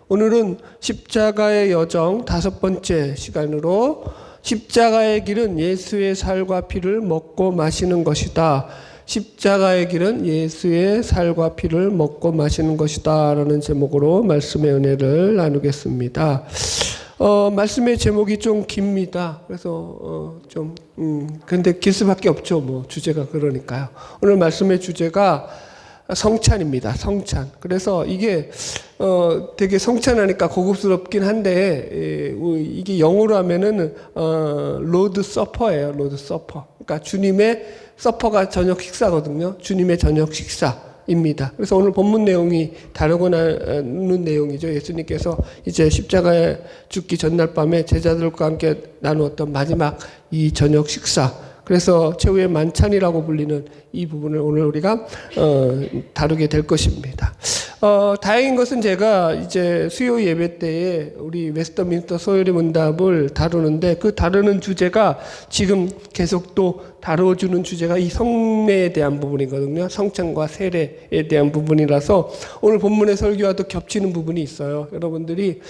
오늘은 십자가의 여정 5번째 시간으로 십자가의 길은 예수의 살과 피를 먹고 마시는 것이다. 십자가의 길은 예수의 살과 피를 먹고 마시는 것이다 라는 제목으로 말씀의 은혜를 나누겠습니다. 말씀의 제목이 좀 깁니다. 그래서 근데 길 수밖에 없죠. 뭐 주제가 그러니까요. 오늘 말씀의 주제가 성찬입니다. 성찬. 그래서 이게 되게 성찬하니까 고급스럽긴 한데 이게 영어로 하면은 로드 서퍼예요. 로드 서퍼. 그러니까 주님의 서퍼가 저녁 식사거든요. 주님의 저녁 식사입니다. 그래서 오늘 본문 내용이 다루고 나누는 내용이죠. 예수님께서 이제 십자가에 죽기 전날 밤에 제자들과 함께 나누었던 마지막 이 저녁 식사. 그래서 최후의 만찬이라고 불리는 이 부분을 오늘 우리가 다루게 될 것입니다. 다행인 것은 제가 이제 수요 예배 때에 우리 웨스터민스터 소요리 문답을 다루는데 그 다루는 주제가 지금 계속 또 다뤄주는 주제가 이 성례에 대한 부분이거든요. 성찬과 세례에 대한 부분이라서 오늘 본문의 설교와도 겹치는 부분이 있어요. 여러분들이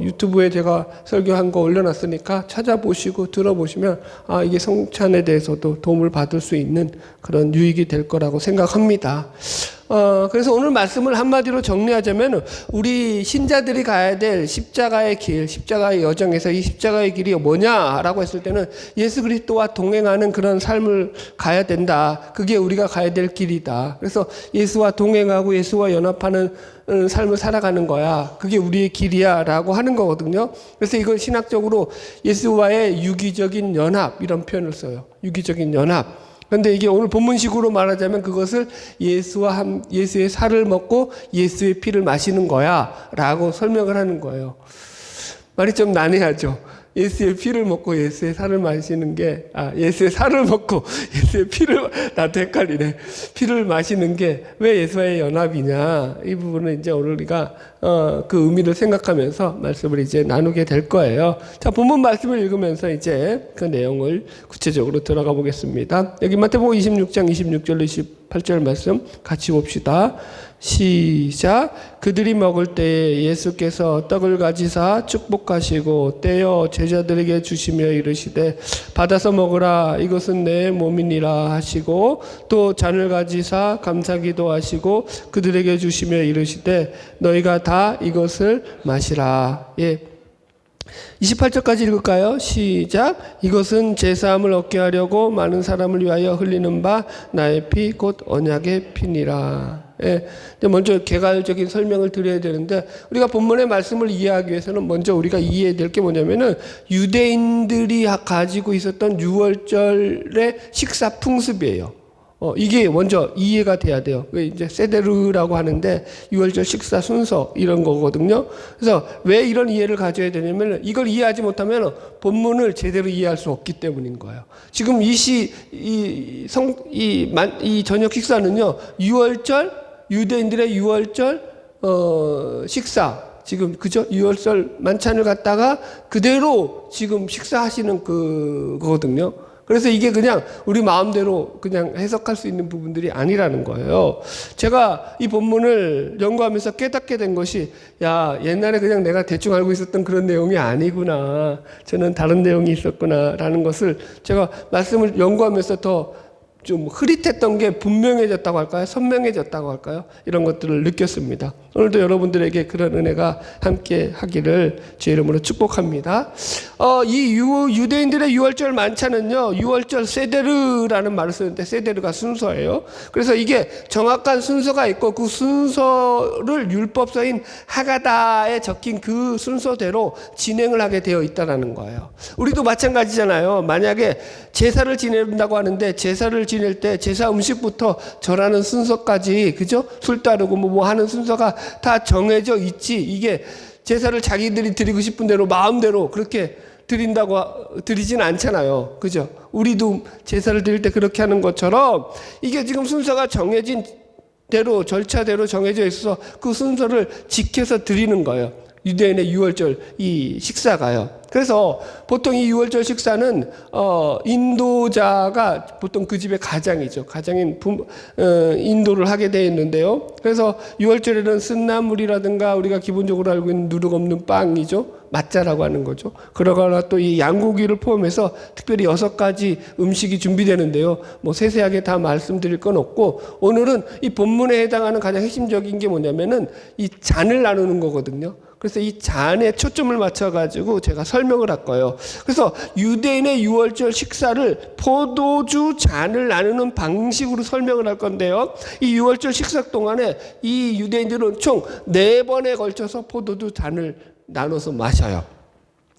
유튜브에 제가 설교한 거 올려놨으니까 찾아보시고 들어보시면 이게 성찬에 대해서도 도움을 받을 수 있는 그런 유익이 될 거라고 생각합니다. 그래서 오늘 말씀을 한마디로 정리하자면 우리 신자들이 가야 될 십자가의 길, 십자가의 여정에서 이 십자가의 길이 뭐냐라고 했을 때는 예수 그리스도와 동행하는 그런 삶을 가야 된다. 그게 우리가 가야 될 길이다. 그래서 예수와 동행하고 예수와 연합하는 삶을 살아가는 거야. 그게 우리의 길이야 라고 하는 거거든요. 그래서 이걸 신학적으로 예수와의 유기적인 연합 이런 표현을 써요. 유기적인 연합. 그런데 이게 오늘 본문식으로 말하자면 그것을 예수의 살을 먹고 예수의 피를 마시는 거야 라고 설명을 하는 거예요. 말이 좀 난해하죠. 예수의 피를 먹고 예수의 살을 마시는 게 예수의 살을 먹고 예수의 피를 나도 헷갈리네. 피를 마시는 게 왜 예수와의 연합이냐 이 부분은 이제 오늘 우리가 그 의미를 생각하면서 말씀을 이제 나누게 될 거예요. 자, 본문 말씀을 읽으면서 이제 그 내용을 구체적으로 들어가 보겠습니다. 여기 마태복음 26장 26절 28절 말씀 같이 봅시다. 시작. 그들이 먹을 때에 예수께서 떡을 가지사 축복하시고 떼어 제자들에게 주시며 이르시되 받아서 먹으라 이것은 내 몸이니라 하시고 또 잔을 가지사 감사기도 하시고 그들에게 주시며 이르시되 너희가 다 이것을 마시라. 28절까지 읽을까요? 시작. 이것은 제사함을 얻게 하려고 많은 사람을 위하여 흘리는 바 나의 피 곧 언약의 피니라. 먼저 개괄적인 설명을 드려야 되는데 우리가 본문의 말씀을 이해하기 위해서는 먼저 우리가 이해해야 될 게 뭐냐면은 유대인들이 가지고 있었던 유월절의 식사 풍습이에요. 이게 먼저 이해가 돼야 돼요. 이제 세데르라고 하는데 유월절 식사 순서 이런 거거든요. 그래서 왜 이런 이해를 가져야 되냐면 이걸 이해하지 못하면 본문을 제대로 이해할 수 없기 때문인 거예요. 지금 이 저녁 식사는요, 유대인들의 유월절 식사. 지금 그죠? 유월절 만찬을 갖다가 그대로 지금 식사하시는 그거거든요. 그래서 이게 그냥 우리 마음대로 그냥 해석할 수 있는 부분들이 아니라는 거예요. 제가 이 본문을 연구하면서 깨닫게 된 것이 옛날에 그냥 내가 대충 알고 있었던 그런 내용이 아니구나. 저는 다른 내용이 있었구나 라는 것을 제가 말씀을 연구하면서 더 좀 흐릿했던 게 분명해졌다고 할까요? 선명해졌다고 할까요? 이런 것들을 느꼈습니다. 오늘도 여러분들에게 그런 은혜가 함께 하기를 주의 이름으로 축복합니다. 이 유대인들의 유월절 만찬은요, 유월절 세데르라는 말을 쓰는데 세데르가 순서예요. 그래서 이게 정확한 순서가 있고 그 순서를 율법서인 하가다에 적힌 그 순서대로 진행을 하게 되어 있다는 거예요. 우리도 마찬가지잖아요. 만약에 제사를 지낸다고 하는데 제사를 지낼 때 제사 음식부터 절하는 순서까지, 그죠? 술 따르고 뭐 하는 순서가 다 정해져 있지. 이게 제사를 자기들이 드리고 싶은 대로 마음대로 그렇게 드리진 않잖아요. 그죠? 우리도 제사를 드릴 때 그렇게 하는 것처럼 이게 지금 순서가 정해진 대로 절차대로 정해져 있어서 그 순서를 지켜서 드리는 거예요. 유대인의 유월절 이 식사가요. 그래서 보통 이 유월절 식사는 인도자가 보통 그 집의 가장이죠. 가장인 인도를 하게 되어 있는데요. 그래서 유월절에는 쓴나물이라든가 우리가 기본적으로 알고 있는 누룩 없는 빵이죠. 맞자라고 하는 거죠. 그러거나 또 이 양고기를 포함해서 특별히 6가지 음식이 준비되는데요. 뭐 세세하게 다 말씀드릴 건 없고, 오늘은 이 본문에 해당하는 가장 핵심적인 게 뭐냐면은 이 잔을 나누는 거거든요. 그래서 이 잔에 초점을 맞춰가지고 제가 설명을 할 거예요. 그래서 유대인의 유월절 식사를 포도주 잔을 나누는 방식으로 설명을 할 건데요. 이 유월절 식사 동안에 이 유대인들은 총 4번에 걸쳐서 포도주 잔을 나눠서 마셔요.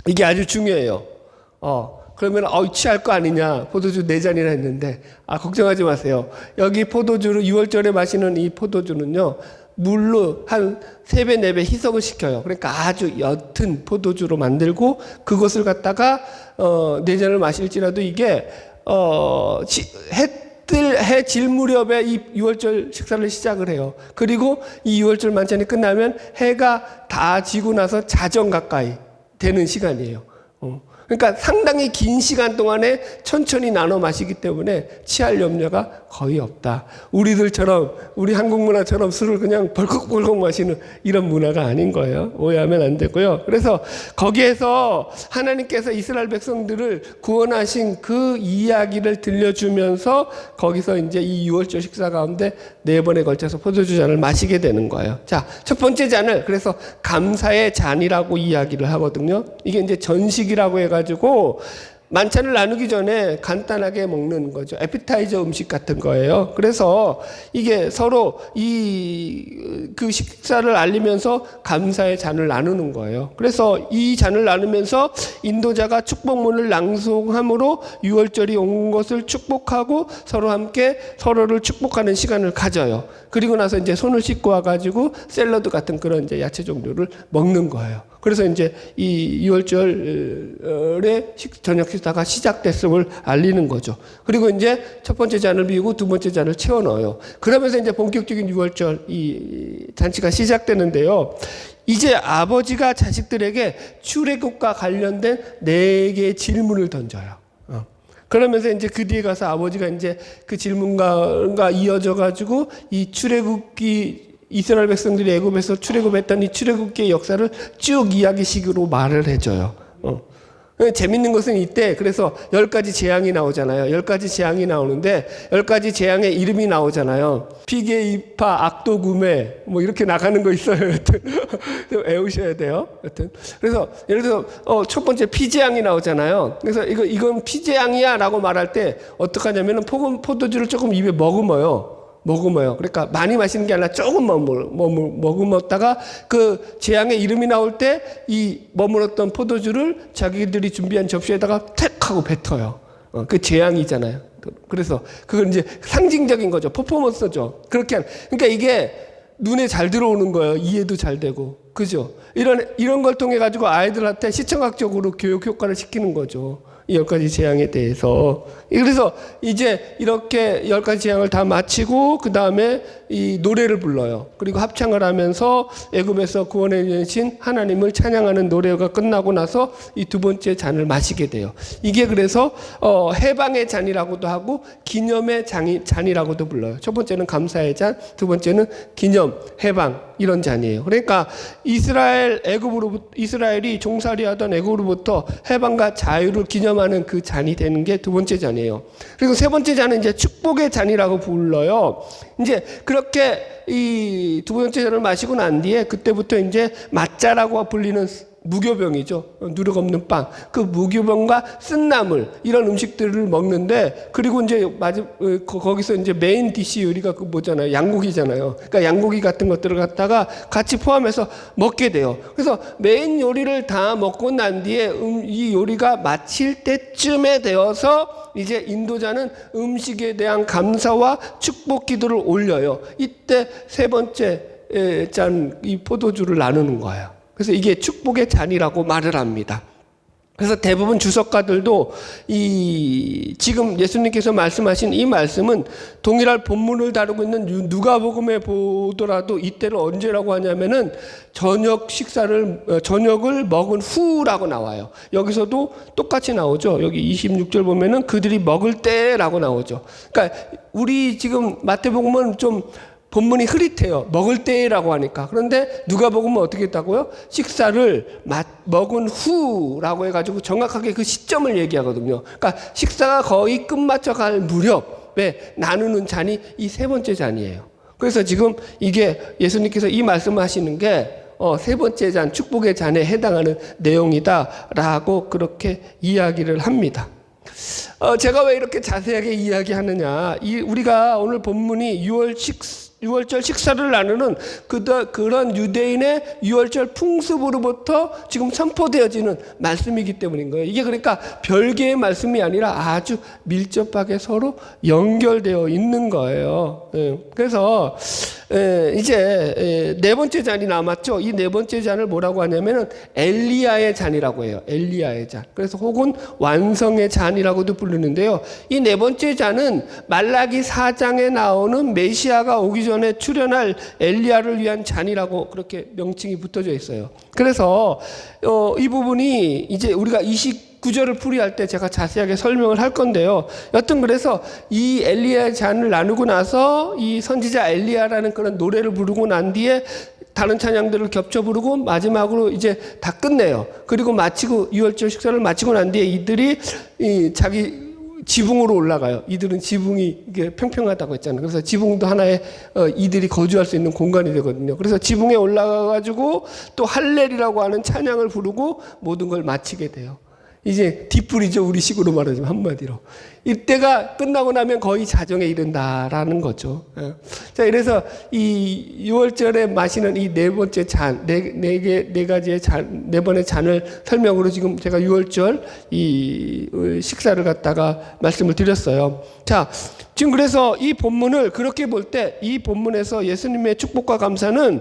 이게 아주 중요해요. 그러면 취할 거 아니냐, 포도주 4잔이나 했는데, 걱정하지 마세요. 여기 포도주를 유월절에 마시는 이 포도주는요, 물로 한 3배, 4배 희석을 시켜요. 그러니까 아주 옅은 포도주로 만들고 그것을 갖다가 4잔을 마실지라도 이게 해 질 무렵에 이 유월절 식사를 시작을 해요. 그리고 이 유월절 만찬이 끝나면 해가 다 지고 나서 자정 가까이 되는 시간이에요. 그러니까 상당히 긴 시간 동안에 천천히 나눠 마시기 때문에 취할 염려가 거의 없다. 우리들처럼, 우리 한국 문화처럼 술을 그냥 벌컥벌컥 마시는 이런 문화가 아닌 거예요. 오해하면 안 되고요. 그래서 거기에서 하나님께서 이스라엘 백성들을 구원하신 그 이야기를 들려주면서 거기서 이제 이 유월절 식사 가운데 4번에 걸쳐서 포도주 잔을 마시게 되는 거예요. 자, 첫 번째 잔을 그래서 감사의 잔이라고 이야기를 하거든요. 이게 이제 전식이라고 해가지고 만찬을 나누기 전에 간단하게 먹는 거죠. 에피타이저 음식 같은 거예요. 그래서 이게 서로 그 식사를 알리면서 감사의 잔을 나누는 거예요. 그래서 이 잔을 나누면서 인도자가 축복문을 낭송함으로 유월절이 온 것을 축복하고 서로 함께 서로를 축복하는 시간을 가져요. 그리고 나서 이제 손을 씻고 와가지고 샐러드 같은 그런 이제 야채 종류를 먹는 거예요. 그래서 이제 이 유월절의 저녁 식사가 시작됐음을 알리는 거죠. 그리고 이제 첫 번째 잔을 비우고 두 번째 잔을 채워 넣어요. 그러면서 이제 본격적인 유월절 이 잔치가 시작되는데요. 이제 아버지가 자식들에게 출애굽과 관련된 4개의 질문을 던져요. 그러면서 이제 그 뒤에 가서 아버지가 이제 그 질문과 이어져 가지고 이 출애굽기 이스라엘 백성들이 애굽에서 출애굽했던 이 출애굽기의 역사를 쭉 이야기식으로 말을 해줘요. 재밌는 것은 이때 그래서 10가지 재앙이 나오잖아요. 10가지 재앙이 나오는데 10가지 재앙의 이름이 나오잖아요. 피게, 이파, 악도, 구매 뭐 이렇게 나가는 거 있어요. 여튼 외우셔야 돼요. 여튼 그래서 예를 들어서 첫 번째 피재앙이 나오잖아요. 그래서 이건 피재앙이야 라고 말할 때 어떻게 하냐면은 포도주를 조금 입에 머금어요. 그러니까 많이 마시는 게 아니라 조금 머금었다가 그 재앙의 이름이 나올 때 이 머물렀던 포도주를 자기들이 준비한 접시에다가 택 하고 뱉어요. 그 재앙이잖아요. 그래서 그건 이제 상징적인 거죠. 퍼포먼스죠. 그러니까 이게 눈에 잘 들어오는 거예요. 이해도 잘 되고. 그죠? 이런 걸 통해 가지고 아이들한테 시청학적으로 교육 효과를 시키는 거죠. 이 10가지 재앙에 대해서. 그래서 이제 이렇게 10가지 재앙을 다 마치고 그 다음에 이 노래를 불러요. 그리고 합창을 하면서 애굽에서 구원해 주신 하나님을 찬양하는 노래가 끝나고 나서 이 두 번째 잔을 마시게 돼요. 이게 그래서 해방의 잔이라고도 하고 기념의 잔이라고도 불러요. 첫 번째는 감사의 잔, 두 번째는 기념, 해방 이런 잔이에요. 그러니까 이스라엘이 종살이하던 애굽으로부터 해방과 자유를 기념하는 그 잔이 되는 게 두 번째 잔이에요. 그리고 세 번째 잔은 이제 축복의 잔이라고 불러요. 이제 그렇게 이 두 번째 잔을 마시고 난 뒤에 그때부터 이제 맞자라고 불리는 무교병이죠. 누룩 없는 빵. 그 무교병과 쓴나물 이런 음식들을 먹는데 그리고 이제 거기서 이제 메인 디시 요리가 그 뭐잖아요. 양고기잖아요. 그러니까 양고기 같은 것들을 갖다가 같이 포함해서 먹게 돼요. 그래서 메인 요리를 다 먹고 난 뒤에 이 요리가 마칠 때쯤에 되어서 이제 인도자는 음식에 대한 감사와 축복 기도를 올려요. 이때 세 번째 짠 이 포도주를 나누는 거예요. 그래서 이게 축복의 잔이라고 말을 합니다. 그래서 대부분 주석가들도 지금 예수님께서 말씀하신 이 말씀은 동일한 본문을 다루고 있는 누가복음에 보더라도 이때를 언제라고 하냐면은 저녁을 먹은 후라고 나와요. 여기서도 똑같이 나오죠. 여기 26절 보면은 그들이 먹을 때라고 나오죠. 그러니까 우리 지금 마태복음은 좀 본문이 흐릿해요. 먹을 때라고 하니까. 그런데 누가복음은 어떻게 했다고요? 식사를 먹은 후라고 해가지고 정확하게 그 시점을 얘기하거든요. 그러니까 식사가 거의 끝마쳐 갈 무렵에 나누는 잔이 이 세 번째 잔이에요. 그래서 지금 이게 예수님께서 이 말씀을 하시는 게 세 번째 잔, 축복의 잔에 해당하는 내용이다라고 그렇게 이야기를 합니다. 제가 왜 이렇게 자세하게 이야기하느냐? 우리가 오늘 본문이 유월절 식사를 나누는 그런 유대인의 유월절 풍습으로부터 지금 선포되어지는 말씀이기 때문인 거예요. 이게 그러니까 별개의 말씀이 아니라 아주 밀접하게 서로 연결되어 있는 거예요. 그래서 이제 네 번째 잔이 남았죠. 이 네 번째 잔을 뭐라고 하냐면은 엘리야의 잔이라고 해요. 엘리야의 잔. 그래서 혹은 완성의 잔이라고도 부르는데요. 이 네 번째 잔은 말라기 4장에 나오는 메시아가 오기 전에 출현할 엘리야를 위한 잔이라고 그렇게 명칭이 붙어져 있어요. 그래서 이 부분이 이제 우리가 29절을 풀이할 때 제가 자세하게 설명을 할 건데요. 여튼 그래서 이 엘리야의 잔을 나누고 나서 이 선지자 엘리야라는 그런 노래를 부르고 난 뒤에 다른 찬양들을 겹쳐 부르고 마지막으로 이제 다 끝내요. 그리고 유월절 식사를 마치고 난 뒤에 이들이 자기 지붕으로 올라가요. 이들은 지붕이 이게 평평하다고 했잖아요. 그래서 지붕도 하나의 이들이 거주할 수 있는 공간이 되거든요. 그래서 지붕에 올라가가지고 또 할렐이라고 하는 찬양을 부르고 모든 걸 마치게 돼요. 이제 뒷불이죠. 우리식으로 말하자면 한마디로. 이때가 끝나고 나면 거의 자정에 이른다라는 거죠. 자, 그래서 이 6월절에 마시는 이 네 번째 잔, 네 가지의 잔, 네 번의 잔을 설명으로 지금 제가 6월절 이 식사를 갖다가 말씀을 드렸어요. 자, 지금 그래서 이 본문을 그렇게 볼 때 이 본문에서 예수님의 축복과 감사는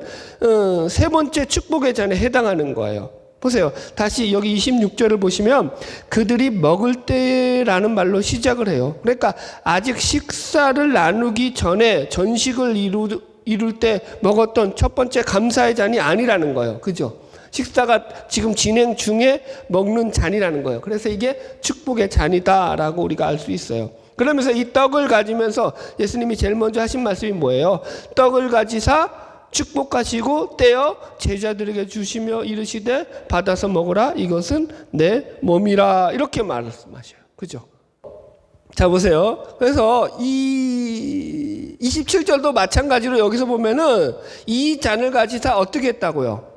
세 번째 축복의 잔에 해당하는 거예요. 보세요. 다시 여기 26절을 보시면 그들이 먹을 때라는 말로 시작을 해요. 그러니까 아직 식사를 나누기 전에 전식을 이룰 때 먹었던 첫 번째 감사의 잔이 아니라는 거예요. 그죠? 식사가 지금 진행 중에 먹는 잔이라는 거예요. 그래서 이게 축복의 잔이다라고 우리가 알 수 있어요. 그러면서 이 떡을 가지면서 예수님이 제일 먼저 하신 말씀이 뭐예요? 떡을 가지사 축복하시고 떼어 제자들에게 주시며 이르시되 받아서 먹으라 이것은 내 몸이라 이렇게 말씀하셔요. 그죠? 자 보세요. 그래서 이 27절도 마찬가지로 여기서 보면은 이 잔을 가지사 어떻게 했다고요?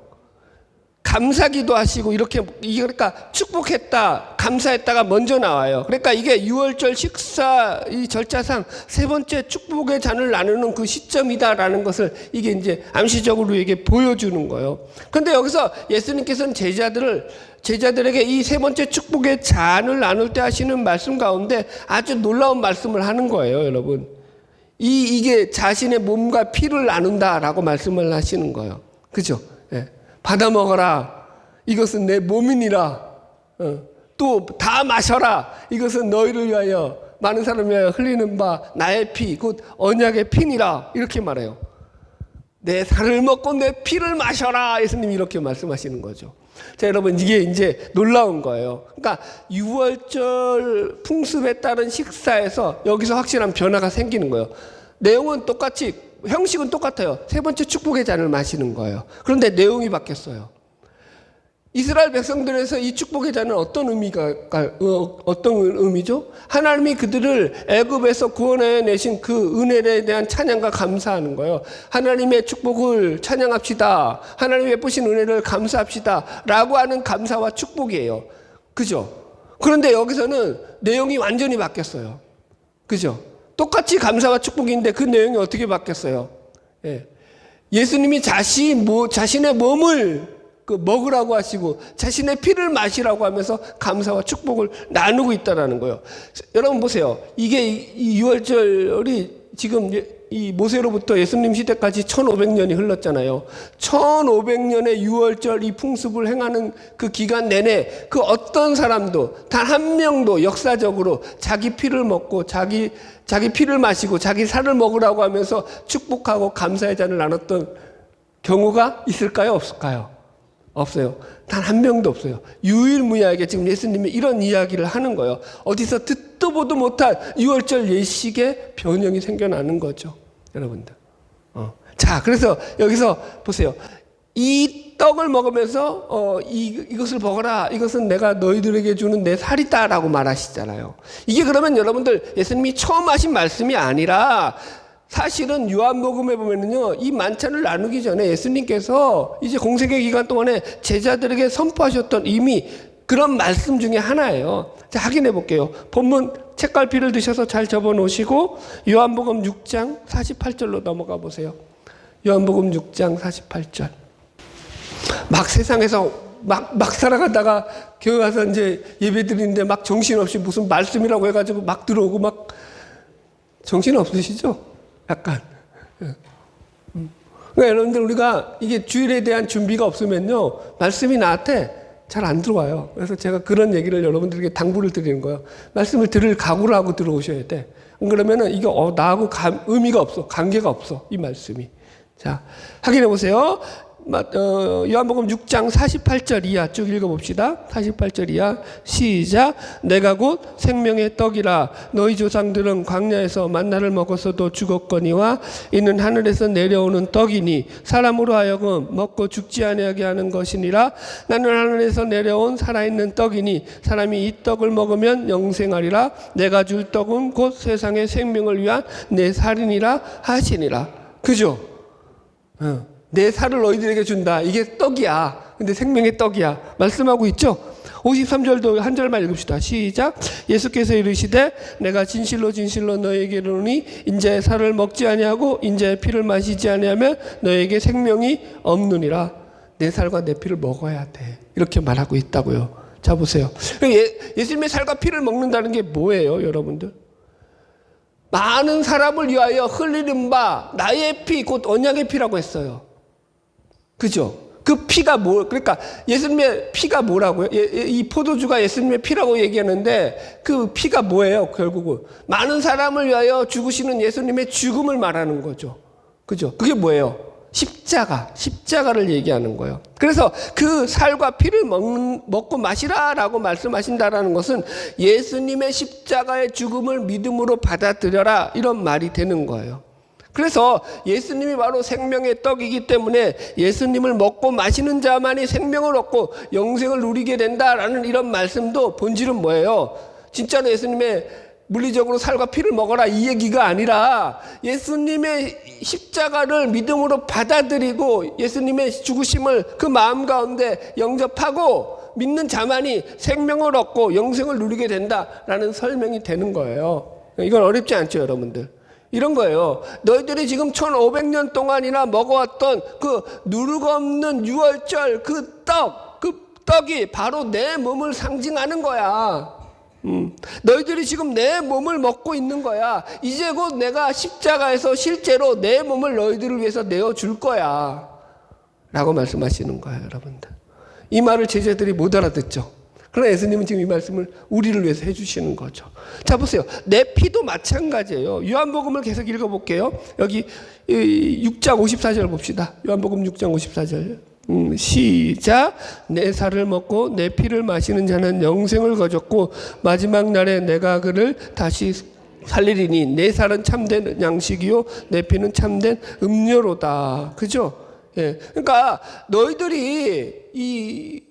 감사기도 하시고 이게 그러니까 축복했다, 감사했다가 먼저 나와요. 그러니까 이게 유월절 식사 이 절차상 세 번째 축복의 잔을 나누는 그 시점이다라는 것을 이게 이제 암시적으로 이게 보여주는 거예요. 그런데 여기서 예수님께서는 제자들에게 이 세 번째 축복의 잔을 나눌 때 하시는 말씀 가운데 아주 놀라운 말씀을 하는 거예요, 여러분. 이게 자신의 몸과 피를 나눈다라고 말씀을 하시는 거예요. 그죠? 예. 받아 먹어라. 이것은 내 몸이니라. 또 다 마셔라. 이것은 너희를 위하여 많은 사람을 위하여 흘리는 바 나의 피, 곧 언약의 피니라. 이렇게 말해요. 내 살을 먹고 내 피를 마셔라. 예수님이 이렇게 말씀하시는 거죠. 자, 여러분, 이게 이제 놀라운 거예요. 그러니까 유월절 풍습에 따른 식사에서 여기서 확실한 변화가 생기는 거예요. 내용은 똑같이 형식은 똑같아요. 세 번째 축복의 잔을 마시는 거예요. 그런데 내용이 바뀌었어요. 이스라엘 백성들에서 이 축복의 잔은 어떤 의미죠? 하나님이 그들을 애굽에서 구원해 내신 그 은혜에 대한 찬양과 감사하는 거예요. 하나님의 축복을 찬양합시다. 하나님의 예쁘신 은혜를 감사합시다. 라고 하는 감사와 축복이에요. 그죠? 그런데 여기서는 내용이 완전히 바뀌었어요. 그죠? 똑같이 감사와 축복인데 그 내용이 어떻게 바뀌었어요? 예. 예수님이 자신의 몸을 먹으라고 하시고 자신의 피를 마시라고 하면서 감사와 축복을 나누고 있다라는 거예요. 여러분 보세요. 이게 이 유월절이 지금 이 모세로부터 예수님 시대까지 1500년이 흘렀잖아요. 1500년의 유월절 이 풍습을 행하는 그 기간 내내 그 어떤 사람도 단 한 명도 역사적으로 자기 피를 먹고 자기 피를 마시고 자기 살을 먹으라고 하면서 축복하고 감사의 잔을 나눴던 경우가 있을까요? 없을까요? 없어요. 단 한 명도 없어요. 유일무이하게 지금 예수님이 이런 이야기를 하는 거예요. 어디서 듣도 보도 못한 유월절 예식의 변형이 생겨나는 거죠. 여러분들. 자, 그래서 여기서 보세요. 이 떡을 먹으면서 이것을 먹어라. 이것은 내가 너희들에게 주는 내 살이다라고 말하시잖아요. 이게 그러면 여러분들 예수님이 처음 하신 말씀이 아니라 사실은 요한복음에 보면은요, 이 만찬을 나누기 전에 예수님께서 이제 공생의 기간 동안에 제자들에게 선포하셨던 이미 그런 말씀 중에 하나예요. 자, 확인해 볼게요. 본문 책갈피를 드셔서 잘 접어 놓으시고 요한복음 6장 48절로 넘어가 보세요. 요한복음 6장 48절. 막 세상에서 막 살아가다가 교회 가서 이제 예배 드리는데 막 정신없이 무슨 말씀이라고 해가지고 막 들어오고 막 정신 없으시죠? 약간. 그러니까 여러분들 우리가 이게 주일에 대한 준비가 없으면요, 말씀이 나한테 잘 안 들어와요. 그래서 제가 그런 얘기를 여러분들에게 당부를 드리는 거예요. 말씀을 들을 각오를 하고 들어오셔야 돼. 그러면은 이게 나하고 의미가 없어. 관계가 없어. 이 말씀이. 자, 확인해 보세요. 요한복음 6장 48절 이하 쭉 읽어봅시다. 48절 이하 시작. 내가 곧 생명의 떡이라. 너희 조상들은 광야에서 만나를 먹었어도 죽었거니와 이는 하늘에서 내려오는 떡이니 사람으로 하여금 먹고 죽지 아니하게 하는 것이니라. 나는 하늘에서 내려온 살아있는 떡이니 사람이 이 떡을 먹으면 영생하리라. 내가 줄 떡은 곧 세상의 생명을 위한 내 살이니라 하시니라. 그죠? 내 살을 너희들에게 준다. 이게 떡이야. 근데 생명의 떡이야. 말씀하고 있죠? 53절도 한 절만 읽읍시다. 시작. 예수께서 이르시되 내가 진실로 진실로 너희에게 이르노니 인자의 살을 먹지 아니하고 인자의 피를 마시지 아니하면 너희에게 생명이 없느니라. 내 살과 내 피를 먹어야 돼. 이렇게 말하고 있다고요. 자, 보세요. 예수님의 살과 피를 먹는다는 게 뭐예요, 여러분들? 많은 사람을 위하여 흘리는 바 나의 피 곧 언약의 피라고 했어요. 그죠? 그 피가 그러니까 예수님의 피가 뭐라고요? 이 포도주가 예수님의 피라고 얘기하는데 그 피가 뭐예요? 결국은 많은 사람을 위하여 죽으시는 예수님의 죽음을 말하는 거죠. 그죠? 그게 뭐예요? 십자가를 얘기하는 거예요. 그래서 그 살과 피를 먹고 마시라라고 말씀하신다라는 것은 예수님의 십자가의 죽음을 믿음으로 받아들여라, 이런 말이 되는 거예요. 그래서 예수님이 바로 생명의 떡이기 때문에 예수님을 먹고 마시는 자만이 생명을 얻고 영생을 누리게 된다라는 이런 말씀도 본질은 뭐예요? 진짜로 예수님의 물리적으로 살과 피를 먹어라 이 얘기가 아니라 예수님의 십자가를 믿음으로 받아들이고 예수님의 죽으심을 그 마음 가운데 영접하고 믿는 자만이 생명을 얻고 영생을 누리게 된다라는 설명이 되는 거예요. 이건 어렵지 않죠, 여러분들? 이런 거예요. 너희들이 지금 1500년 동안이나 먹어왔던 그 누르고 없는 유월절 그 떡이 바로 내 몸을 상징하는 거야. 너희들이 지금 내 몸을 먹고 있는 거야. 이제 곧 내가 십자가에서 실제로 내 몸을 너희들을 위해서 내어줄 거야 라고 말씀하시는 거예요, 여러분들. 이 말을 제자들이 못 알아듣죠. 그러나 예수님은 지금 이 말씀을 우리를 위해서 해주시는 거죠. 자, 보세요. 내 피도 마찬가지예요. 요한복음을 계속 읽어볼게요. 여기 6장 54절 봅시다. 요한복음 6장 54절. 시작. 내 살을 먹고 내 피를 마시는 자는 영생을 거졌고 마지막 날에 내가 그를 다시 살리리니 내 살은 참된 양식이요 내 피는 참된 음료로다. 그죠? 예. 그러니까 너희들이 이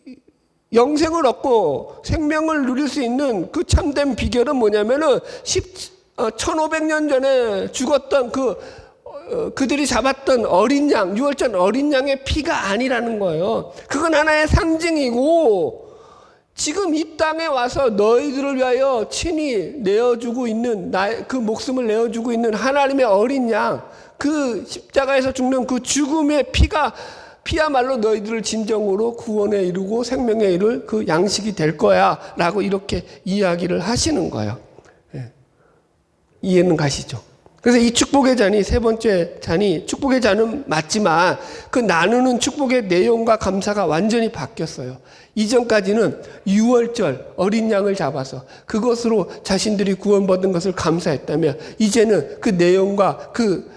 영생을 얻고 생명을 누릴 수 있는 그 참된 비결은 뭐냐면은 1500년 전에 죽었던 그들이 잡았던 어린 양, 유월절 어린 양의 피가 아니라는 거예요. 그건 하나의 상징이고 지금 이 땅에 와서 너희들을 위하여 친히 내어주고 있는 그 목숨을 내어주고 있는 하나님의 어린 양, 그 십자가에서 죽는 그 죽음의 피야말로 너희들을 진정으로 구원에 이루고 생명에 이룰 그 양식이 될 거야 라고 이렇게 이야기를 하시는 거예요. 예. 이해는 가시죠? 그래서 이 축복의 잔이 세 번째 잔이 축복의 잔은 맞지만 그 나누는 축복의 내용과 감사가 완전히 바뀌었어요. 이전까지는 유월절 어린 양을 잡아서 그것으로 자신들이 구원받은 것을 감사했다면 이제는 그 내용과 그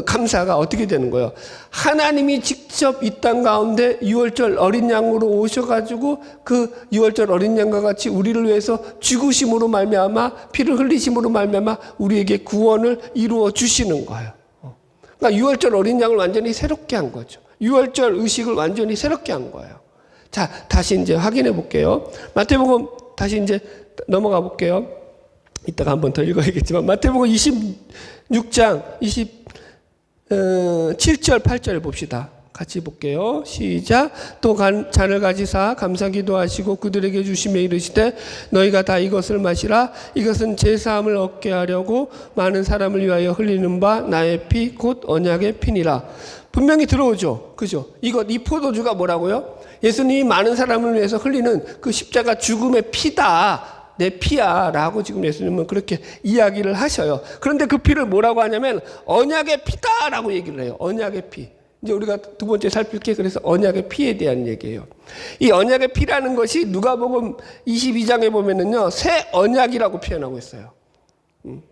감사가 어떻게 되는 거예요? 하나님이 직접 이 땅 가운데 유월절 어린 양으로 오셔가지고 그 유월절 어린 양과 같이 우리를 위해서 죽으심으로 말미암아 피를 흘리심으로 말미암아 우리에게 구원을 이루어 주시는 거예요. 그러니까 유월절 어린 양을 완전히 새롭게 한 거죠. 유월절 의식을 완전히 새롭게 한 거예요. 자, 다시 이제 확인해 볼게요. 마태복음 다시 이제 넘어가 볼게요. 이따가 한 번 더 읽어야겠지만 마태복음 26장 7절 8절 봅시다. 같이 볼게요. 시작. 또 잔을 가지사 감사 기도하시고 그들에게 주시며 이르시되 너희가 다 이것을 마시라. 이것은 제 사함을 얻게 하려고 많은 사람을 위하여 흘리는 바 나의 피 곧 언약의 피니라. 분명히 들어오죠. 그죠? 이 포도주가 뭐라고요? 예수님이 많은 사람을 위해서 흘리는 그 십자가 죽음의 피다. 내 피야 라고 지금 예수님은 그렇게 이야기를 하셔요. 그런데 그 피를 뭐라고 하냐면 언약의 피다 라고 얘기를 해요. 언약의 피. 이제 우리가 두 번째 살필 게 그래서 언약의 피에 대한 얘기예요. 이 언약의 피라는 것이 누가복음 22장에 보면은요 새 언약이라고 표현하고 있어요.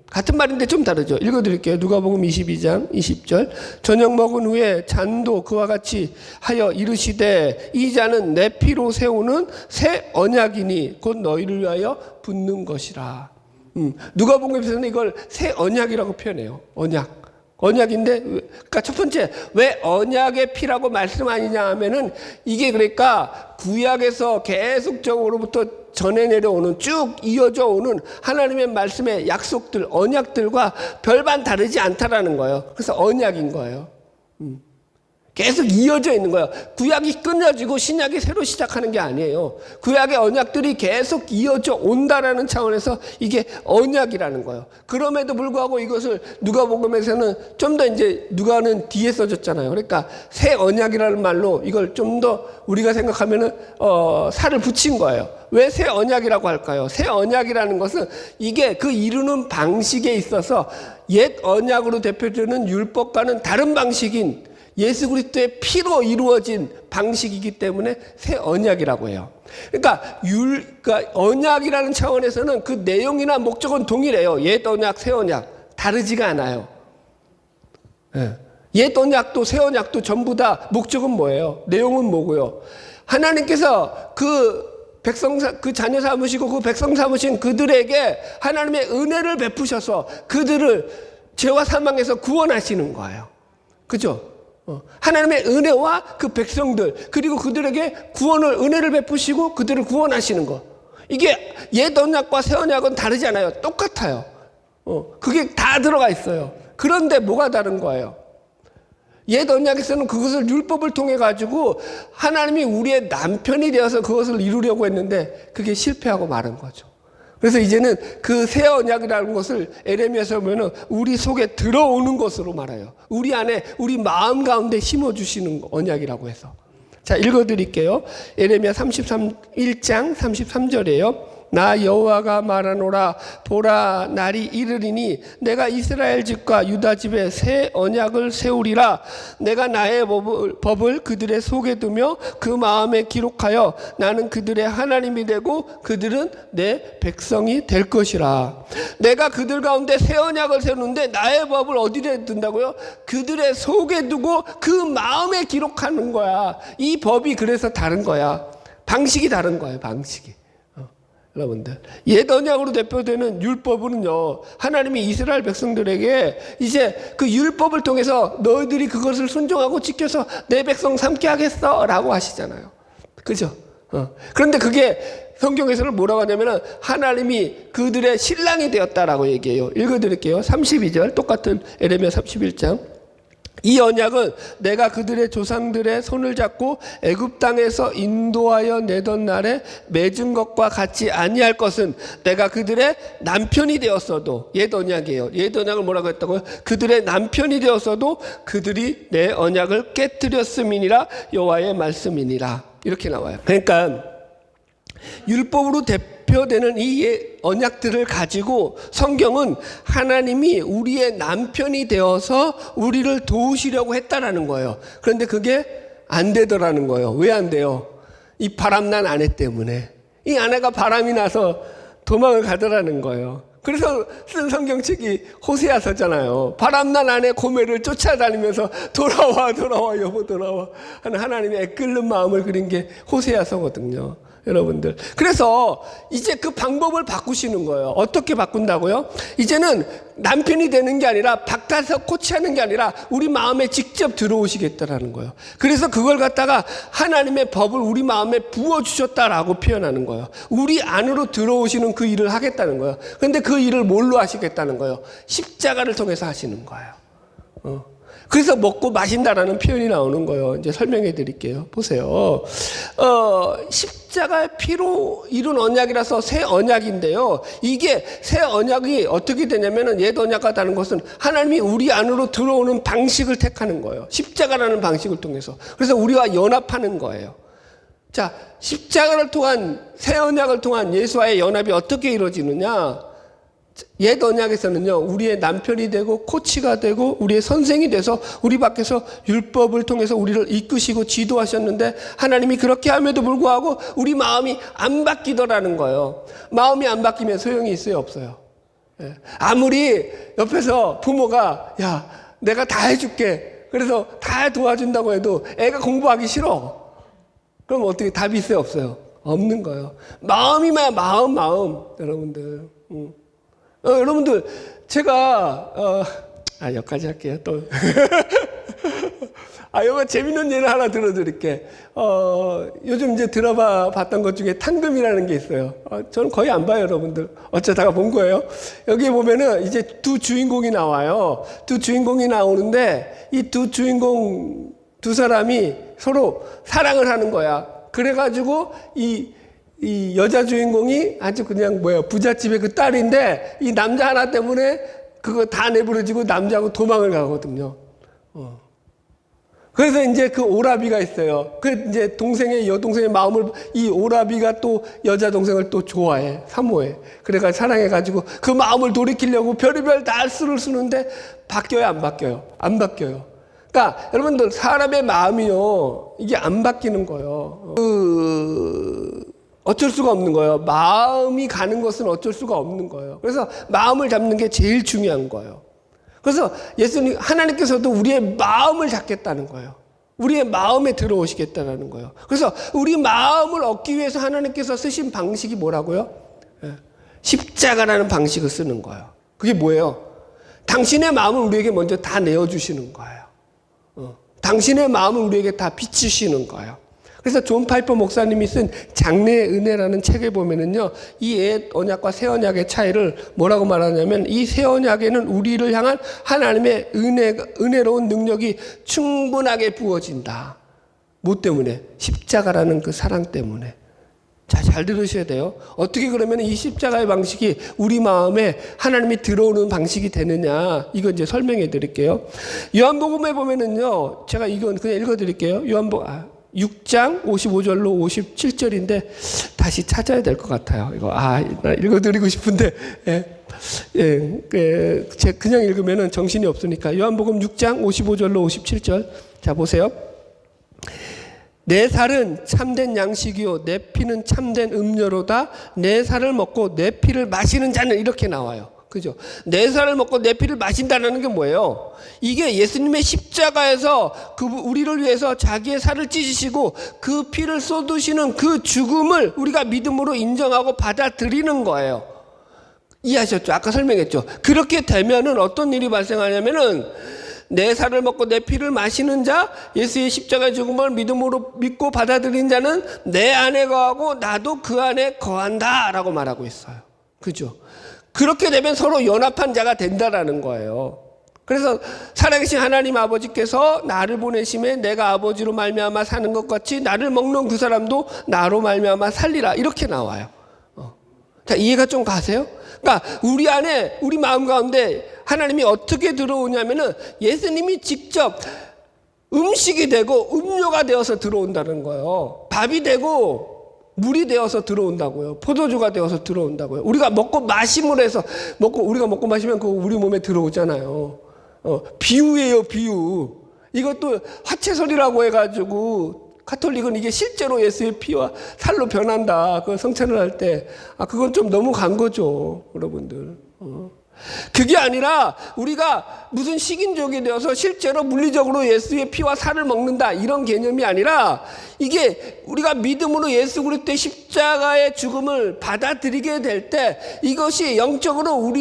같은 말인데 좀 다르죠. 읽어드릴게요. 누가복음 22장 20절. 저녁 먹은 후에 잔도 그와 같이 하여 이르시되 이 잔은 내 피로 세우는 새 언약이니 곧 너희를 위하여 붓는 것이라. 누가복음에서는 이걸 새 언약이라고 표현해요. 언약인데, 그러니까 첫 번째, 왜 언약의 피라고 말씀하느냐 하면은 이게 그러니까 구약에서 계속적으로부터 전해 내려오는 쭉 이어져 오는 하나님의 말씀의 약속들, 언약들과 별반 다르지 않다라는 거예요. 그래서 언약인 거예요. 계속 이어져 있는 거예요. 구약이 끊어지고 신약이 새로 시작하는 게 아니에요. 구약의 언약들이 계속 이어져 온다라는 차원에서 이게 언약이라는 거예요. 그럼에도 불구하고 이것을 누가복음에서는 좀 더 이제 누가는 뒤에 써졌잖아요. 그러니까 새 언약이라는 말로 이걸 좀 더 우리가 생각하면은 살을 붙인 거예요. 왜 새 언약이라고 할까요? 새 언약이라는 것은 이게 그 이루는 방식에 있어서 옛 언약으로 대표되는 율법과는 다른 방식인 예수 그리스도의 피로 이루어진 방식이기 때문에 새 언약이라고 해요. 그러니까 언약이라는 차원에서는 그 내용이나 목적은 동일해요. 옛 언약, 새 언약 다르지가 않아요. 옛 언약도 새 언약도 전부 다 목적은 뭐예요? 내용은 뭐고요? 하나님께서 그 자녀 삼으시고 그 백성 삼으신 그들에게 하나님의 은혜를 베푸셔서 그들을 죄와 사망에서 구원하시는 거예요. 그죠? 하나님의 은혜와 그 백성들 그리고 그들에게 은혜를 베푸시고 그들을 구원하시는 것. 이게 옛 언약과 새 언약은 다르지 않아요. 똑같아요. 그게 다 들어가 있어요. 그런데 뭐가 다른 거예요? 옛 언약에서는 그것을 율법을 통해 가지고 하나님이 우리의 남편이 되어서 그것을 이루려고 했는데 그게 실패하고 마른 거죠. 그래서 이제는 그 새 언약이라는 것을 에레미야서 보면은 우리 속에 들어오는 것으로 말해요. 우리 안에 우리 마음 가운데 심어주시는 언약이라고 해서. 자, 읽어드릴게요. 에레미야 1장 33절이에요. 나 여호와가 말하노라 보라 날이 이르리니 내가 이스라엘 집과 유다 집에 새 언약을 세우리라. 내가 나의 법을 그들의 속에 두며 그 마음에 기록하여 나는 그들의 하나님이 되고 그들은 내 백성이 될 것이라. 내가 그들 가운데 새 언약을 세우는데 나의 법을 어디에 둔다고요? 그들의 속에 두고 그 마음에 기록하는 거야. 이 법이 그래서 다른 거야. 방식이 다른 거예요. 방식이. 여러분들 옛 언약으로 대표되는 율법은요 하나님이 이스라엘 백성들에게 이제 그 율법을 통해서 너희들이 그것을 순종하고 지켜서 내 백성 삼게 하겠어 라고 하시잖아요. 그죠? 그런데 그게 성경에서는 뭐라고 하냐면은 하나님이 그들의 신랑이 되었다라고 얘기해요. 읽어드릴게요. 32절 똑같은 에레미야 31장. 이 언약은 내가 그들의 조상들의 손을 잡고 애굽 땅에서 인도하여 내던 날에 맺은 것과 같이 아니할 것은 내가 그들의 남편이 되었어도 옛 언약이에요. 옛 언약을 뭐라고 했다고요? 그들의 남편이 되었어도 그들이 내 언약을 깨뜨렸음이니라 여호와의 말씀이니라. 이렇게 나와요. 그러니까 율법으로 대표되는 이 언약들을 가지고 성경은 하나님이 우리의 남편이 되어서 우리를 도우시려고 했다라는 거예요. 그런데 그게 안 되더라는 거예요. 왜 안 돼요? 이 바람난 아내 때문에. 이 아내가 바람이 나서 도망을 가더라는 거예요. 그래서 쓴 성경책이 호세아서잖아요. 바람난 아내 고멜을 쫓아다니면서 돌아와 여보 돌아와 하는 하나님의 애끓는 마음을 그린 게 호세아서거든요. 여러분들. 그래서 이제 그 방법을 바꾸시는 거예요. 어떻게 바꾼다고요? 이제는 남편이 되는 게 아니라 바깥에서 코치하는 게 아니라 우리 마음에 직접 들어오시겠다라는 거예요. 그래서 그걸 갖다가 하나님의 법을 우리 마음에 부어주셨다라고 표현하는 거예요. 우리 안으로 들어오시는 그 일을 하겠다는 거예요. 그런데 그 일을 뭘로 하시겠다는 거예요? 십자가를 통해서 하시는 거예요. 그래서 먹고 마신다라는 표현이 나오는 거예요. 이제 설명해 드릴게요. 보세요. 십자가의 피로 이룬 언약이라서 새 언약인데요. 이게 새 언약이 어떻게 되냐면은 옛 언약과 다른 것은 하나님이 우리 안으로 들어오는 방식을 택하는 거예요. 십자가라는 방식을 통해서. 그래서 우리와 연합하는 거예요. 자, 십자가를 통한 새 언약을 통한 예수와의 연합이 어떻게 이루어지느냐? 옛 언약에서는요, 우리의 남편이 되고 코치가 되고 우리의 선생이 돼서 우리 밖에서 율법을 통해서 우리를 이끄시고 지도하셨는데 하나님이 그렇게 함에도 불구하고 우리 마음이 안 바뀌더라는 거예요. 마음이 안 바뀌면 소용이 있어요, 없어요? 아무리 옆에서 부모가 야, 내가 다 해줄게. 그래서 다 도와준다고 해도 애가 공부하기 싫어. 그럼 어떻게 답이 있어요, 없어요? 없는 거예요. 마음이면 마음 여러분들. 여러분들, 제가, 여기까지 할게요, 또. 이거 재밌는 예를 하나 들어드릴게. 요즘 이제 드라마 봤던 것 중에 탕금이라는 게 있어요. 저는 거의 안 봐요, 여러분들. 어쩌다가 본 거예요. 여기 보면은 이제 두 주인공이 나와요. 두 주인공이 나오는데, 이 두 주인공 두 사람이 서로 사랑을 하는 거야. 그래가지고, 이 여자 주인공이 아주 그냥 부잣집의 그 딸인데 이 남자 하나 때문에 그거 다 내버려지고 남자하고 도망을 가거든요. 그래서 이제 그 오라비가 있어요. 그 이제 여동생의 마음을 이 오라비가 또 여자 동생을 또 좋아해, 사모해. 그래가 사랑해가지고 그 마음을 돌이키려고 별의별 날수를 쓰는데 바뀌어요, 안 바뀌어요? 안 바뀌어요. 그러니까 여러분들 사람의 마음이요, 이게 안 바뀌는 거예요. 어쩔 수가 없는 거예요. 마음이 가는 것은 어쩔 수가 없는 거예요. 그래서 마음을 잡는 게 제일 중요한 거예요. 그래서 하나님께서도 우리의 마음을 잡겠다는 거예요. 우리의 마음에 들어오시겠다는 거예요. 그래서 우리 마음을 얻기 위해서 하나님께서 쓰신 방식이 뭐라고요? 십자가라는 방식을 쓰는 거예요. 그게 뭐예요? 당신의 마음을 우리에게 먼저 다 내어주시는 거예요. 당신의 마음을 우리에게 다 비추시는 거예요. 그래서 존 파이퍼 목사님이 쓴 장래의 은혜라는 책에 보면은요, 이 옛 언약과 새 언약의 차이를 뭐라고 말하냐면, 이 새 언약에는 우리를 향한 하나님의 은혜로운 능력이 충분하게 부어진다. 뭐 때문에? 십자가라는 그 사랑 때문에. 자, 잘 들으셔야 돼요. 어떻게 그러면 이 십자가의 방식이 우리 마음에 하나님이 들어오는 방식이 되느냐, 이거 이제 설명해 드릴게요. 요한복음에 보면은요, 제가 이건 그냥 읽어 드릴게요. 6장 55절로 57절인데 다시 찾아야 될 것 같아요. 이거 나 읽어드리고 싶은데 제가 그냥 읽으면 정신이 없으니까. 요한복음 6장 55절로 57절. 자, 보세요. 내 살은 참된 양식이요 내 피는 참된 음료로다. 내 살을 먹고 내 피를 마시는 자는, 이렇게 나와요. 그죠? 내 살을 먹고 내 피를 마신다는 게 뭐예요? 이게 예수님의 십자가에서 우리를 위해서 자기의 살을 찢으시고 그 피를 쏟으시는 그 죽음을 우리가 믿음으로 인정하고 받아들이는 거예요. 이해하셨죠? 아까 설명했죠? 그렇게 되면은 어떤 일이 발생하냐면은, 내 살을 먹고 내 피를 마시는 자, 예수의 십자가의 죽음을 믿음으로 믿고 받아들인 자는 내 안에 거하고 나도 그 안에 거한다 라고 말하고 있어요. 그죠? 그렇게 되면 서로 연합한 자가 된다라는 거예요. 그래서 살아계신 하나님 아버지께서 나를 보내심에 내가 아버지로 말미암아 사는 것 같이 나를 먹는 그 사람도 나로 말미암아 살리라, 이렇게 나와요. 자, 이해가 좀 가세요? 그러니까 우리 안에, 우리 마음 가운데 하나님이 어떻게 들어오냐면은 예수님이 직접 음식이 되고 음료가 되어서 들어온다는 거예요. 밥이 되고 물이 되어서 들어온다고요. 포도주가 되어서 들어온다고요. 우리가 먹고 마심으로 해서 우리가 먹고 마시면 그거 우리 몸에 들어오잖아요. 비유예요, 비유. 이것도 화채설이라고 해가지고 가톨릭은 이게 실제로 예수의 피와 살로 변한다. 그 성찬을 할 때. 그건 좀 너무 간 거죠, 여러분들. 그게 아니라 우리가 무슨 식인족이 되어서 실제로 물리적으로 예수의 피와 살을 먹는다 이런 개념이 아니라 이게 우리가 믿음으로 예수 그리스도의 십자가의 죽음을 받아들이게 될 때 이것이 영적으로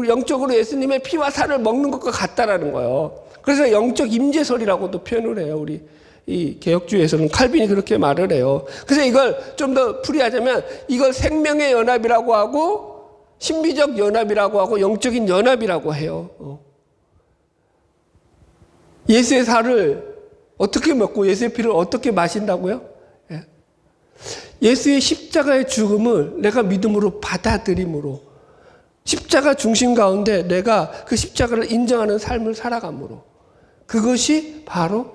영적으로 예수님의 피와 살을 먹는 것과 같다라는 거예요. 그래서 영적 임재설이라고도 표현을 해요. 우리 이 개혁주의에서는 칼빈이 그렇게 말을 해요. 그래서 이걸 좀 더 풀이하자면 이걸 생명의 연합이라고 하고 신비적 연합이라고 하고 영적인 연합이라고 해요. 예수의 살을 어떻게 먹고 예수의 피를 어떻게 마신다고요? 예수의 십자가의 죽음을 내가 믿음으로 받아들임으로 십자가 중심 가운데 내가 그 십자가를 인정하는 삶을 살아감으로 그것이 바로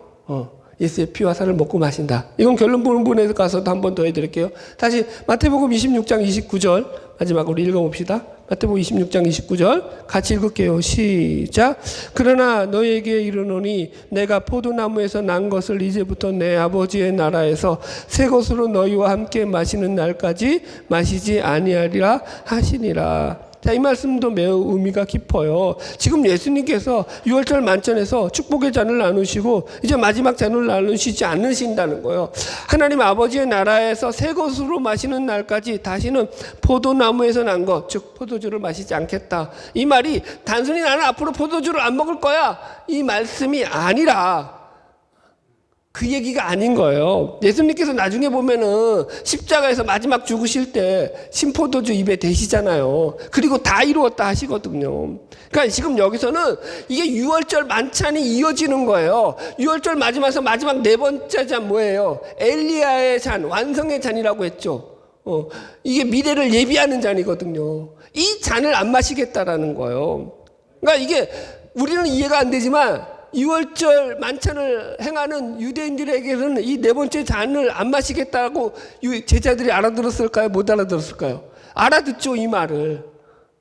예수의 피와 살을 먹고 마신다. 이건 결론 부분에 가서도 한 번 더 해드릴게요. 다시 마태복음 26장 29절 마지막으로 읽어봅시다. 마태복음 26장 29절 같이 읽을게요. 시작. 그러나 너에게 이르노니 내가 포도나무에서 난 것을 이제부터 내 아버지의 나라에서 새 것으로 너희와 함께 마시는 날까지 마시지 아니하리라 하시니라. 자, 이 말씀도 매우 의미가 깊어요. 지금 예수님께서 유월절 만찬에서 축복의 잔을 나누시고 이제 마지막 잔을 나누시지 않으신다는 거예요. 하나님 아버지의 나라에서 새 것으로 마시는 날까지 다시는 포도나무에서 난 것, 즉 포도주를 마시지 않겠다. 이 말이 단순히 나는 앞으로 포도주를 안 먹을 거야 이 말씀이 아니라 그 얘기가 아닌 거예요. 예수님께서 나중에 보면은 십자가에서 마지막 죽으실 때 신포도주 입에 대시잖아요. 그리고 다 이루었다 하시거든요. 그러니까 지금 여기서는 이게 유월절 만찬이 이어지는 거예요. 유월절 마지막 네 번째 잔 뭐예요? 엘리야의 잔, 완성의 잔이라고 했죠. 이게 미래를 예비하는 잔이거든요. 이 잔을 안 마시겠다라는 거예요. 그러니까 이게 우리는 이해가 안 되지만 유월절 만찬을 행하는 유대인들에게는 이 네 번째 잔을 안 마시겠다고 제자들이 알아들었을까요? 못 알아들었을까요? 알아듣죠, 이 말을.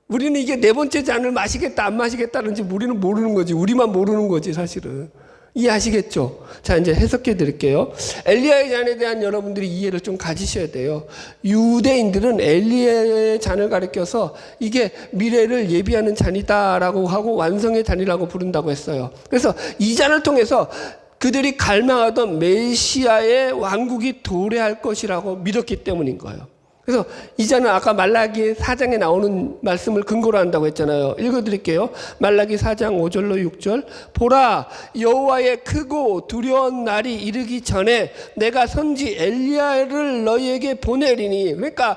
우리는 이게 네 번째 잔을 마시겠다, 안 마시겠다는지 우리는 모르는 거지. 우리만 모르는 거지, 사실은. 이해하시겠죠? 자, 이제 해석해 드릴게요. 엘리야의 잔에 대한 여러분들이 이해를 좀 가지셔야 돼요. 유대인들은 엘리야의 잔을 가리켜서 이게 미래를 예비하는 잔이다라고 하고 완성의 잔이라고 부른다고 했어요. 그래서 이 잔을 통해서 그들이 갈망하던 메시아의 왕국이 도래할 것이라고 믿었기 때문인 거예요. 그래서 이 잔은 아까 말라기 4장에 나오는 말씀을 근거로 한다고 했잖아요. 읽어드릴게요. 말라기 4장 5절로 6절. 보라, 여호와의 크고 두려운 날이 이르기 전에 내가 선지 엘리야를 너희에게 보내리니. 그러니까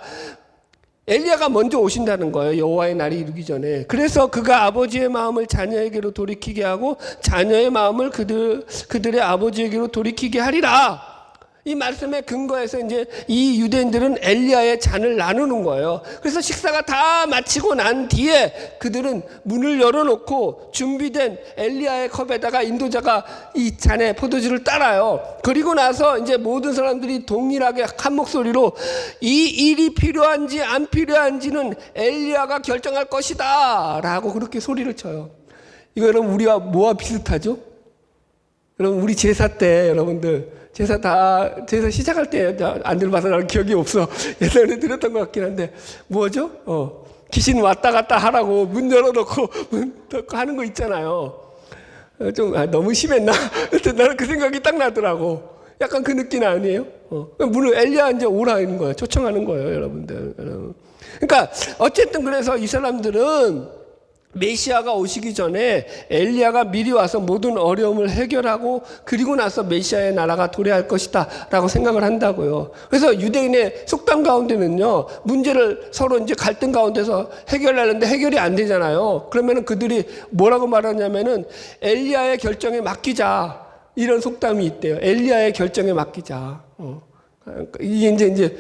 엘리야가 먼저 오신다는 거예요. 여호와의 날이 이르기 전에. 그래서 그가 아버지의 마음을 자녀에게로 돌이키게 하고 자녀의 마음을 그들의 아버지에게로 돌이키게 하리라. 이 말씀에 근거해서 이제 이 유대인들은 엘리야의 잔을 나누는 거예요. 그래서 식사가 다 마치고 난 뒤에 그들은 문을 열어놓고 준비된 엘리야의 컵에다가 인도자가 이 잔에 포도주를 따라요. 그리고 나서 이제 모든 사람들이 동일하게 한 목소리로 이 일이 필요한지 안 필요한지는 엘리야가 결정할 것이다 라고 그렇게 소리를 쳐요. 이거 여러분 우리와 뭐와 비슷하죠? 여러분 우리 제사 때 여러분들 제사 시작할 때 안 들어봐서 나는 기억이 없어. 예전에 들었던 것 같긴 한데 뭐죠? 귀신 왔다 갔다 하라고 문 열어놓고 문 닫고 하는 거 있잖아요. 좀 너무 심했나? 나는 그 생각이 딱 나더라고. 약간 그 느낌 아니에요? 문을 엘리야 이제 오라 하는 거예요. 초청하는 거예요, 여러분들. 그러니까 어쨌든 그래서 이 사람들은 메시아가 오시기 전에 엘리야가 미리 와서 모든 어려움을 해결하고 그리고 나서 메시아의 나라가 도래할 것이다 라고 생각을 한다고요. 그래서 유대인의 속담 가운데는요, 문제를 서로 이제 갈등 가운데서 해결하려는데 해결이 안 되잖아요. 그러면은 그들이 뭐라고 말하냐면은 엘리야의 결정에 맡기자, 이런 속담이 있대요. 엘리야의 결정에 맡기자. 이게 이제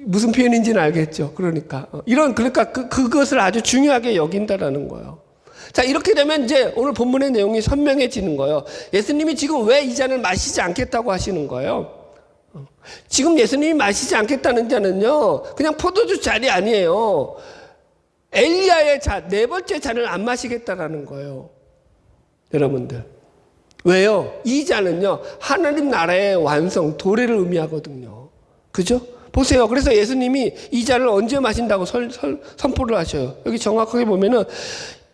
무슨 표현인지는 알겠죠. 그러니까 그것을 아주 중요하게 여긴다라는 거예요. 자, 이렇게 되면 이제 오늘 본문의 내용이 선명해지는 거예요. 예수님이 지금 왜 이 잔을 마시지 않겠다고 하시는 거예요? 지금 예수님이 마시지 않겠다는 자는요, 그냥 포도주 잔이 아니에요. 엘리야의 잔, 네 번째 잔을 안 마시겠다라는 거예요. 여러분들. 왜요? 이 잔은요, 하나님 나라의 완성, 도래를 의미하거든요. 그죠? 보세요. 그래서 예수님이 이 잔을 언제 마신다고 선포를 하셔요. 여기 정확하게 보면은,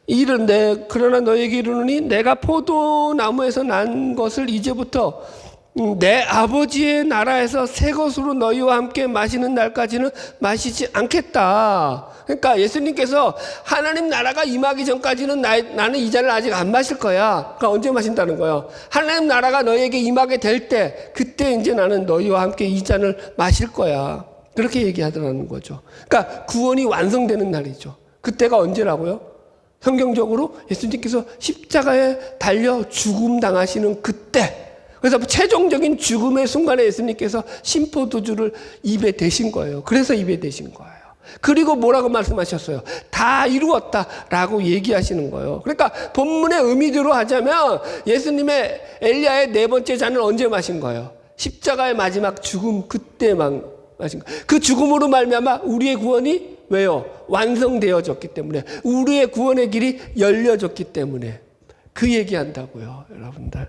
이른데, 그러나 너에게 이르노니 내가 포도나무에서 난 것을 이제부터 내 아버지의 나라에서 새 것으로 너희와 함께 마시는 날까지는 마시지 않겠다. 그러니까 예수님께서 하나님 나라가 임하기 전까지는 나는 이 잔을 아직 안 마실 거야. 그러니까 언제 마신다는 거예요? 하나님 나라가 너희에게 임하게 될 때, 그때 이제 나는 너희와 함께 이 잔을 마실 거야. 그렇게 얘기하더라는 거죠. 그러니까 구원이 완성되는 날이죠. 그때가 언제라고요? 성경적으로 예수님께서 십자가에 달려 죽음 당하시는 그때, 그래서 최종적인 죽음의 순간에 예수님께서 신포도주를 입에 대신 거예요. 그래서 입에 대신 거예요. 그리고 뭐라고 말씀하셨어요? 다 이루었다라고 얘기하시는 거예요. 그러니까 본문의 의미대로 하자면 예수님의 엘리야의 네 번째 잔을 언제 마신 거예요? 십자가의 마지막 죽음 그때만 마신 거예요. 그 죽음으로 말미암아 우리의 구원이 왜요? 완성되어졌기 때문에, 우리의 구원의 길이 열려졌기 때문에 그 얘기한다고요. 여러분들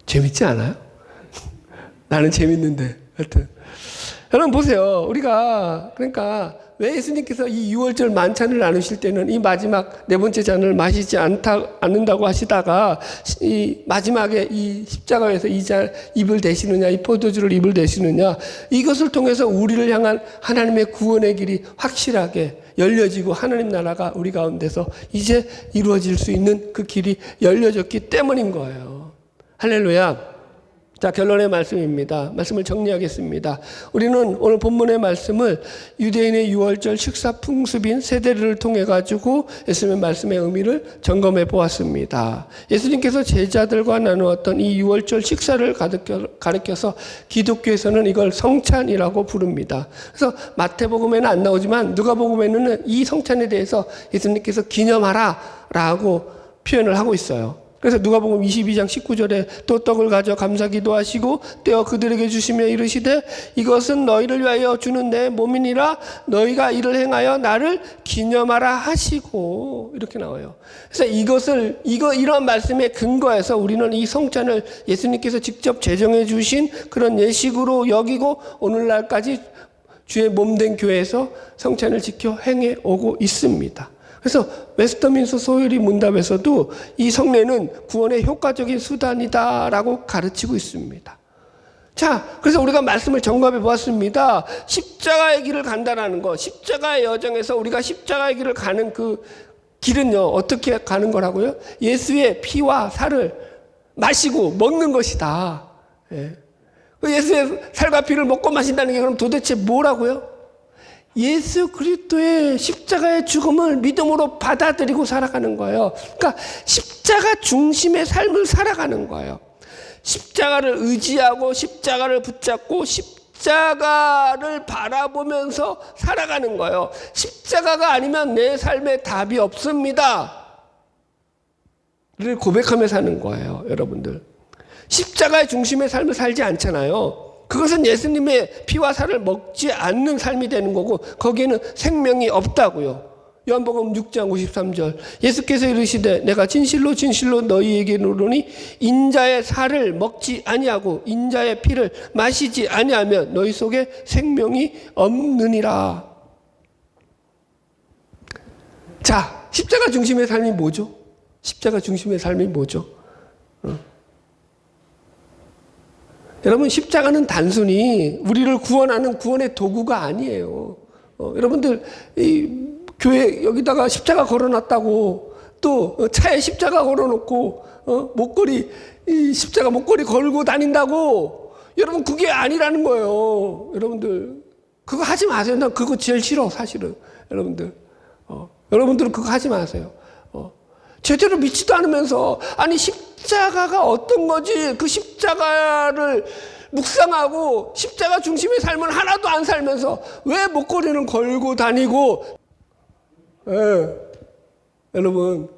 재밌지 않아요? 나는 재밌는데. 하여튼 여러분 보세요. 우리가 그러니까 왜 예수님께서 이 6월절 만찬을 나누실 때는 이 마지막 네 번째 잔을 마시지 않는다고 하시다가 이 마지막에 이 십자가에서 이 잔 입을 대시느냐, 이 포도주를 입을 대시느냐, 이것을 통해서 우리를 향한 하나님의 구원의 길이 확실하게 열려지고 하나님 나라가 우리 가운데서 이제 이루어질 수 있는 그 길이 열려졌기 때문인 거예요. 할렐루야. 자, 결론의 말씀입니다. 말씀을 정리하겠습니다. 우리는 오늘 본문의 말씀을 유대인의 6월절 식사 풍습인 세대를 통해 가지고 예수님의 말씀의 의미를 점검해 보았습니다. 예수님께서 제자들과 나누었던 이 6월절 식사를 가르쳐서 기독교에서는 이걸 성찬이라고 부릅니다. 그래서 마태복음에는 안 나오지만 누가복음에는 이 성찬에 대해서 예수님께서 기념하라 라고 표현을 하고 있어요. 그래서 누가복음 22장 19절에 또 떡을 가져 감사기도 하시고 떼어 그들에게 주시며 이르시되 이것은 너희를 위하여 주는 내 몸이니라 너희가 이를 행하여 나를 기념하라 하시고, 이렇게 나와요. 그래서 이런 말씀에 근거해서 우리는 이 성찬을 예수님께서 직접 제정해 주신 그런 예식으로 여기고 오늘날까지 주의 몸된 교회에서 성찬을 지켜 행해 오고 있습니다. 그래서 웨스터민스터 소요리 문답에서도 이 성례는 구원의 효과적인 수단이다라고 가르치고 있습니다. 자, 그래서 우리가 말씀을 점검해 보았습니다. 십자가의 길을 간다라는 거, 십자가의 여정에서 우리가 십자가의 길을 가는 그 길은요, 어떻게 가는 거라고요? 예수의 피와 살을 마시고 먹는 것이다. 예. 예수의 살과 피를 먹고 마신다는 게 그럼 도대체 뭐라고요? 예수 그리스도의 십자가의 죽음을 믿음으로 받아들이고 살아가는 거예요. 그러니까 십자가 중심의 삶을 살아가는 거예요. 십자가를 의지하고 십자가를 붙잡고 십자가를 바라보면서 살아가는 거예요. 십자가가 아니면 내 삶에 답이 없습니다 를 고백하며 사는 거예요. 여러분들, 십자가의 중심의 삶을 살지 않잖아요. 그것은 예수님의 피와 살을 먹지 않는 삶이 되는 거고 거기에는 생명이 없다고요. 요한복음 6장 53절 예수께서 이르시되 내가 진실로 진실로 너희에게 이르노니 인자의 살을 먹지 아니하고 인자의 피를 마시지 아니하면 너희 속에 생명이 없느니라. 자, 십자가 중심의 삶이 뭐죠? 십자가 중심의 삶이 뭐죠? 여러분, 십자가는 단순히 우리를 구원하는 구원의 도구가 아니에요. 여러분들 이 교회 여기다가 십자가 걸어놨다고 또 차에 십자가 걸어놓고 목걸이 이 십자가 목걸이 걸고 다닌다고, 여러분 그게 아니라는 거예요. 여러분들 그거 하지 마세요. 난 그거 제일 싫어 사실은. 여러분들은 그거 하지 마세요. 제대로 믿지도 않으면서, 아니 십자가가 어떤 거지, 그 십자가를 묵상하고 십자가 중심의 삶을 하나도 안 살면서 왜 목걸이는 걸고 다니고. 여러분,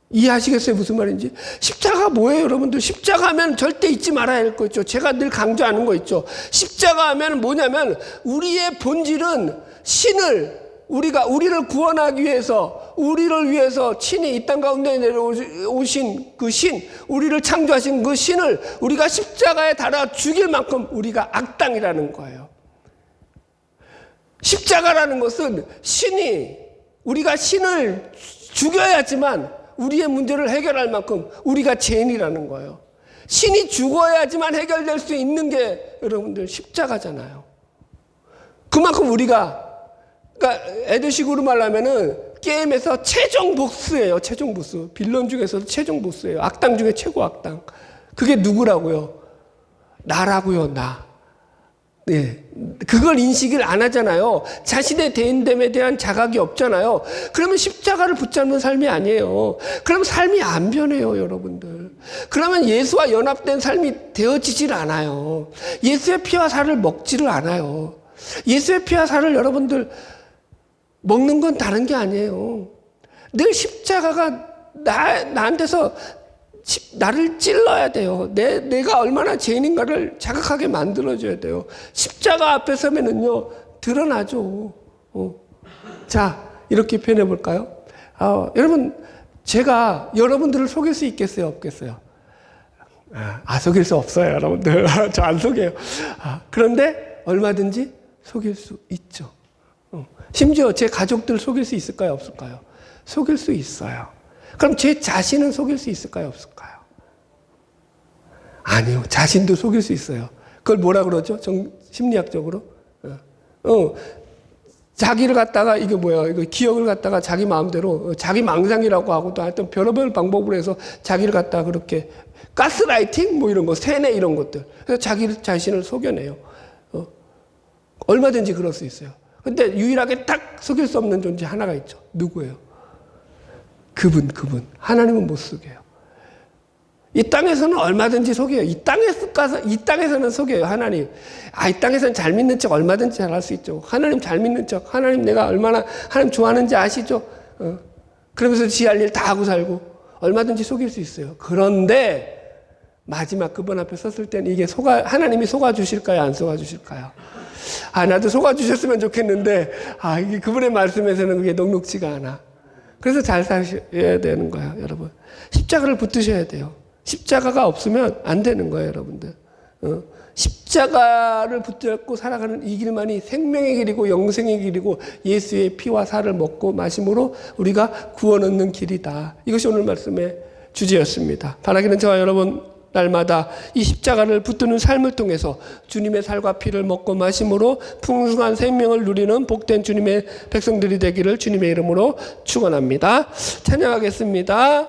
이해하시겠어요? 무슨 말인지? 십자가 뭐예요, 여러분들? 십자가 하면 절대 잊지 말아야 할 거 있죠. 제가 늘 강조하는 거 있죠. 십자가 하면 뭐냐면 우리의 본질은 우리를 구원하기 위해서, 우리를 위해서 친히 이 땅 가운데 내려오신 그 신, 우리를 창조하신 그 신을 우리가 십자가에 달아 죽일 만큼 우리가 악당이라는 거예요. 십자가라는 것은 우리가 신을 죽여야지만 우리의 문제를 해결할 만큼 우리가 죄인이라는 거예요. 신이 죽어야지만 해결될 수 있는 게 여러분들 십자가잖아요. 그만큼 그러니까 애들식으로 말하면은 게임에서 최종 보스예요. 최종 보스. 빌런 중에서도 최종 보스예요. 악당 중에 최고 악당. 그게 누구라고요? 나라고요, 나. 네. 그걸 인식을 안 하잖아요. 자신의 대인됨에 대한 자각이 없잖아요. 그러면 십자가를 붙잡는 삶이 아니에요. 그럼 삶이 안 변해요, 여러분들. 그러면 예수와 연합된 삶이 되어지질 않아요. 예수의 피와 살을 먹지를 않아요. 예수의 피와 살을 여러분들 먹는 건 다른 게 아니에요. 늘 십자가가 나한테서 나를 찔러야 돼요. 내가 얼마나 죄인인가를 자각하게 만들어줘야 돼요. 십자가 앞에 서면은요, 드러나죠. 자, 이렇게 표현해 볼까요? 여러분, 제가 여러분들을 속일 수 있겠어요? 없겠어요? 속일 수 없어요, 여러분들. 저 안 속여요. 그런데 얼마든지 속일 수 있죠. 심지어 제 가족들 속일 수 있을까요? 없을까요? 속일 수 있어요. 그럼 제 자신은 속일 수 있을까요? 없을까요? 아니요. 자신도 속일 수 있어요. 그걸 뭐라 그러죠? 심리학적으로? 자기를 갖다가 이거 기억을 갖다가 자기 마음대로 자기 망상이라고 하고 또 하여튼 별의별 방법으로 해서 자기를 갖다가 그렇게 가스라이팅 이런 거 세뇌 이런 것들. 그래서 자기 자신을 속여내요. 얼마든지 그럴 수 있어요. 근데 유일하게 딱 속일 수 없는 존재 하나가 있죠. 누구예요? 그분. 하나님은 못 속여요. 이 땅에서는 얼마든지 속여요. 이 땅에서는 속여요, 하나님. 이 땅에서는 잘 믿는 척 얼마든지 잘할 수 있죠. 하나님 잘 믿는 척, 하나님 내가 얼마나 하나님 좋아하는지 아시죠? 그러면서 지 할 일 다 하고 살고 얼마든지 속일 수 있어요. 그런데 마지막 그분 앞에 섰을 때는 이게 하나님이 속아주실까요? 안 속아주실까요? 나도 속아주셨으면 좋겠는데, 이게 그분의 말씀에서는 그게 녹록지가 않아. 그래서 잘 사셔야 되는 거예요, 여러분. 십자가를 붙드셔야 돼요. 십자가가 없으면 안 되는 거예요, 여러분들. 십자가를 붙잡고 살아가는 이 길만이 생명의 길이고 영생의 길이고 예수의 피와 살을 먹고 마심으로 우리가 구원 얻는 길이다. 이것이 오늘 말씀의 주제였습니다. 바라기는 저와 여러분 날마다 이 십자가를 붙드는 삶을 통해서 주님의 살과 피를 먹고 마심으로 풍성한 생명을 누리는 복된 주님의 백성들이 되기를 주님의 이름으로 축원합니다. 찬양하겠습니다.